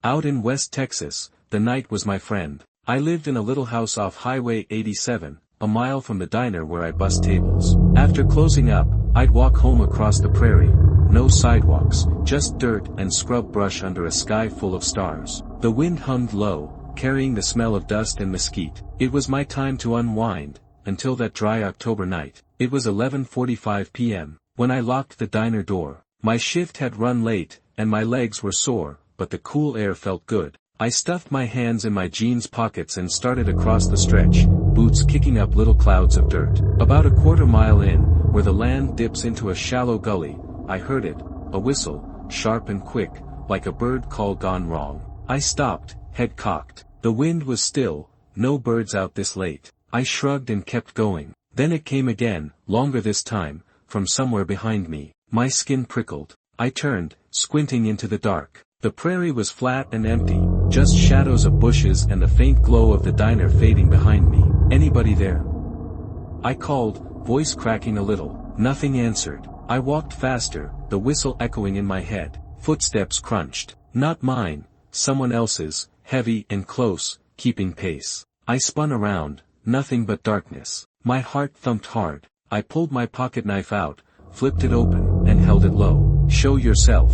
Out in West Texas, the night was my friend. I lived in a little house off Highway 87, a mile from the diner where I bust tables. After closing up, I'd walk home across the prairie. No sidewalks, just dirt and scrub brush under a sky full of stars. The wind hummed low, carrying the smell of dust and mesquite. It was my time to unwind, until that dry October night. It was 11:45 p.m. when I locked the diner door. My shift had run late, and my legs were sore, but the cool air felt good. I stuffed my hands in my jeans pockets and started across the stretch, boots kicking up little clouds of dirt. About a quarter mile in, where the land dips into a shallow gully, I heard it, a whistle, sharp and quick, like a bird call gone wrong. I stopped, head cocked. The wind was still, no birds out this late. I shrugged and kept going. Then it came again, longer this time, from somewhere behind me. My skin prickled. I turned, squinting into the dark. The prairie was flat and empty, just shadows of bushes and the faint glow of the diner fading behind me. Anybody there? I called, voice cracking a little. Nothing answered. I walked faster, the whistle echoing in my head. Footsteps crunched. Not mine, someone else's, heavy and close, keeping pace. I spun around, nothing but darkness. My heart thumped hard. I pulled my pocket knife out, flipped it open, and held it low. Show yourself.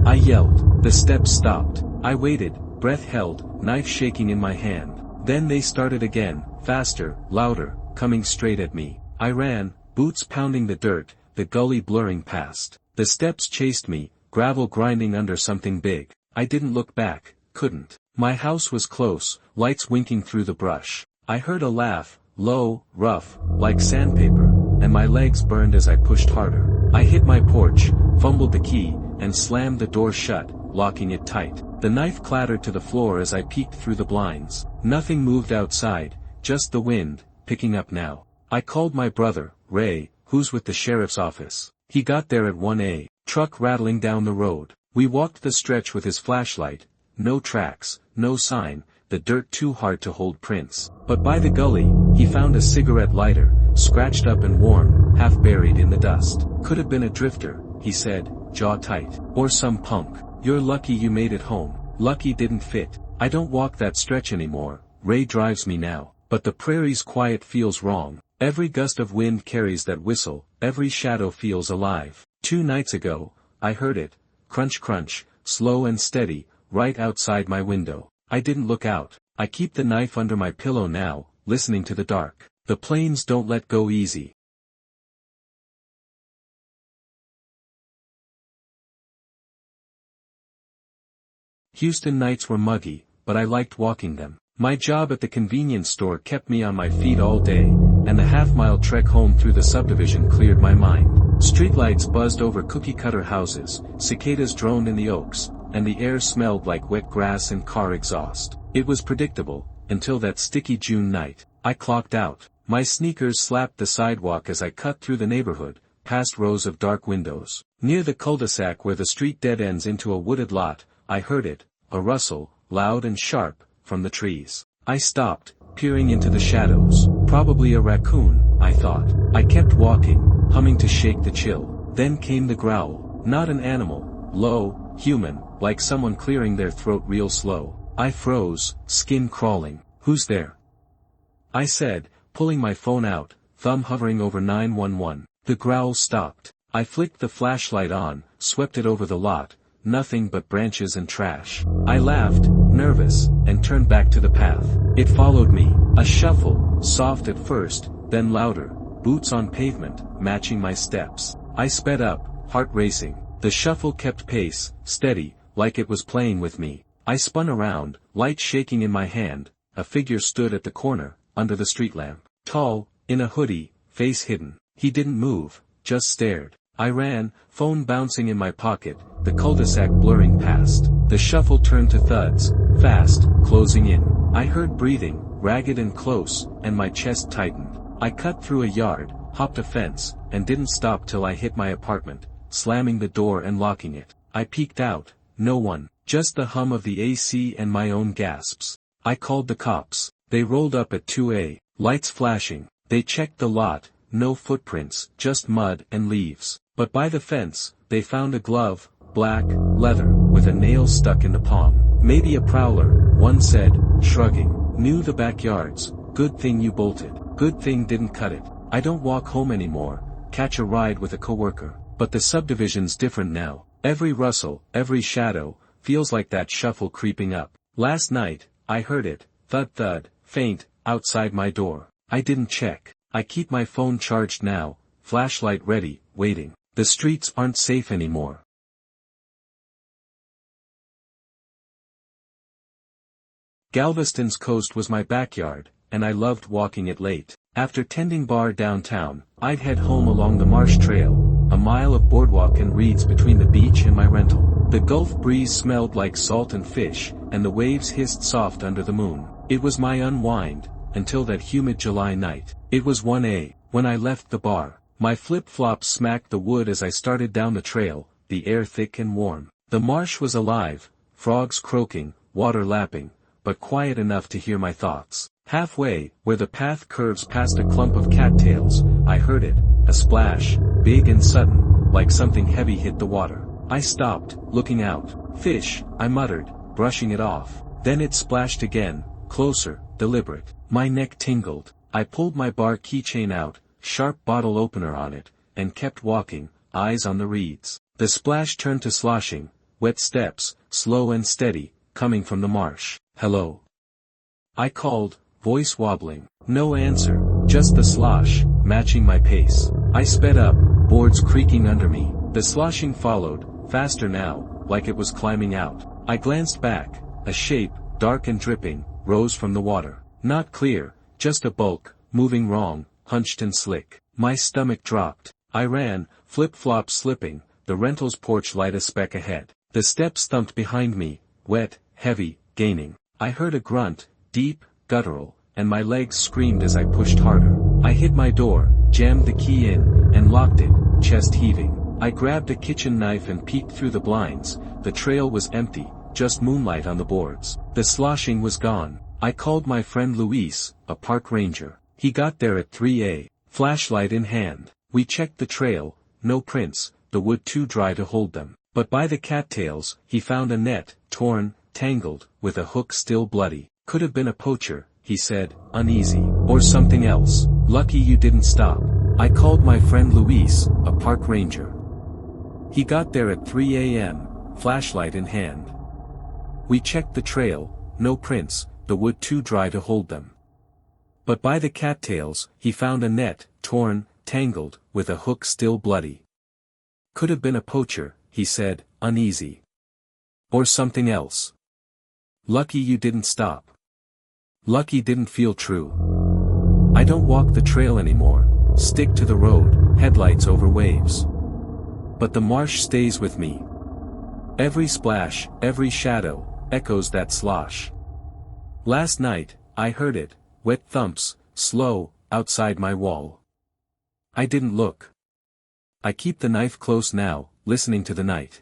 I yelled. The steps stopped. I waited, breath held, knife shaking in my hand. Then they started again, faster, louder, coming straight at me. I ran, boots pounding the dirt, the gully blurring past. The steps chased me, gravel grinding under something big. I didn't look back, couldn't. My house was close, lights winking through the brush. I heard a laugh, low, rough, like sandpaper, and my legs burned as I pushed harder. I hit my porch, fumbled the key, and slammed the door shut, locking it tight. The knife clattered to the floor as I peeked through the blinds. Nothing moved outside, just the wind, picking up now. I called my brother, Ray, who's with the sheriff's office. He got there at 1 truck rattling down the road. We walked the stretch with his flashlight. No tracks, no sign, the dirt too hard to hold prints. But by the gully, he found a cigarette lighter, scratched up and worn, half buried in the dust. Could have been a drifter, he said, jaw tight. Or some punk. You're lucky you made it home. Lucky didn't fit. I don't walk that stretch anymore. Ray drives me now. But the prairie's quiet feels wrong. Every gust of wind carries that whistle, every shadow feels alive. 2 nights ago, I heard it, crunch crunch, slow and steady, right outside my window. I didn't look out. I keep the knife under my pillow now, listening to the dark. The plains don't let go easy. Houston nights were muggy, but I liked walking them. My job at the convenience store kept me on my feet all day, and the half-mile trek home through the subdivision cleared my mind. Streetlights buzzed over cookie-cutter houses, cicadas droned in the oaks, and the air smelled like wet grass and car exhaust. It was predictable, until that sticky June night. I clocked out. My sneakers slapped the sidewalk as I cut through the neighborhood, past rows of dark windows. Near the cul-de-sac where the street dead ends into a wooded lot, I heard it, a rustle, loud and sharp, from the trees. I stopped, peering into the shadows. Probably a raccoon, I thought. I kept walking, humming to shake the chill. Then came the growl. Not an animal, low, human, like someone clearing their throat real slow. I froze, skin crawling. Who's there? I said, pulling my phone out, thumb hovering over 911. The growl stopped. I flicked the flashlight on, swept it over the lot. Nothing but branches and trash. I laughed, nervous, and turned back to the path. It followed me. A shuffle, soft at first, then louder, boots on pavement, matching my steps. I sped up, heart racing. The shuffle kept pace, steady, like it was playing with me. I spun around, light shaking in my hand. A figure stood at the corner, under the street lamp. Tall, in a hoodie, face hidden. He didn't move, just stared. I ran, phone bouncing in my pocket, the cul-de-sac blurring past. The shuffle turned to thuds, fast, closing in. I heard breathing, ragged and close, and my chest tightened. I cut through a yard, hopped a fence, and didn't stop till I hit my apartment, slamming the door and locking it. I peeked out, no one, just the hum of the AC and my own gasps. I called the cops. They rolled up at 2 lights flashing. They checked the lot, no footprints, just mud and leaves. But by the fence, they found a glove, black, leather, with a nail stuck in the palm. Maybe a prowler, one said, shrugging. Knew the backyards, good thing you bolted. Good thing didn't cut it. I don't walk home anymore, catch a ride with a coworker. But the subdivision's different now. Every rustle, every shadow, feels like that shuffle creeping up. Last night, I heard it, thud thud, faint, outside my door. I didn't check. I keep my phone charged now, flashlight ready, waiting. The streets aren't safe anymore. Galveston's coast was my backyard, and I loved walking it late. After tending bar downtown, I'd head home along the Marsh Trail, a mile of boardwalk and reeds between the beach and my rental. The Gulf breeze smelled like salt and fish, and the waves hissed soft under the moon. It was my unwind, until that humid July night. It was 1 when I left the bar. My flip-flops smacked the wood as I started down the trail, the air thick and warm. The marsh was alive, frogs croaking, water lapping, but quiet enough to hear my thoughts. Halfway, where the path curves past a clump of cattails, I heard it, a splash, big and sudden, like something heavy hit the water. I stopped, looking out. Fish, I muttered, brushing it off. Then it splashed again, closer, deliberate. My neck tingled. I pulled my bar keychain out, sharp bottle opener on it, and kept walking, eyes on the reeds. The splash turned to sloshing, wet steps, slow and steady, coming from the marsh. Hello. I called, voice wobbling. No answer, just the slosh, matching my pace. I sped up, boards creaking under me. The sloshing followed, faster now, like it was climbing out. I glanced back. A shape, dark and dripping, rose from the water. Not clear, just a bulk, moving wrong, hunched and slick. My stomach dropped. I ran, flip-flops slipping, the rental's porch light a speck ahead. The steps thumped behind me, wet, heavy, gaining. I heard a grunt, deep, guttural, and my legs screamed as I pushed harder. I hit my door, jammed the key in, and locked it, chest heaving. I grabbed a kitchen knife and peeked through the blinds. The trail was empty, just moonlight on the boards. The sloshing was gone. I called my friend Luis, a park ranger. He got there at 3 flashlight in hand. We checked the trail, no prints, the wood too dry to hold them. But by the cattails, he found a net, torn, tangled, with a hook still bloody. Could have been a poacher, he said, uneasy. Or something else. Lucky you didn't stop. I called my friend Luis, a park ranger. He got there at 3 a.m., flashlight in hand. We checked the trail, no prints, the wood too dry to hold them. But by the cattails, he found a net, torn, tangled, with a hook still bloody. Could have been a poacher, he said, uneasy. Or something else. Lucky you didn't stop. Lucky didn't feel true. I don't walk the trail anymore, stick to the road, headlights over waves. But the marsh stays with me. Every splash, every shadow, echoes that slosh. Last night, I heard it, wet thumps, slow, outside my wall. I didn't look. I keep the knife close now, listening to the night.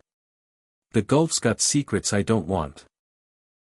The Gulf's got secrets I don't want.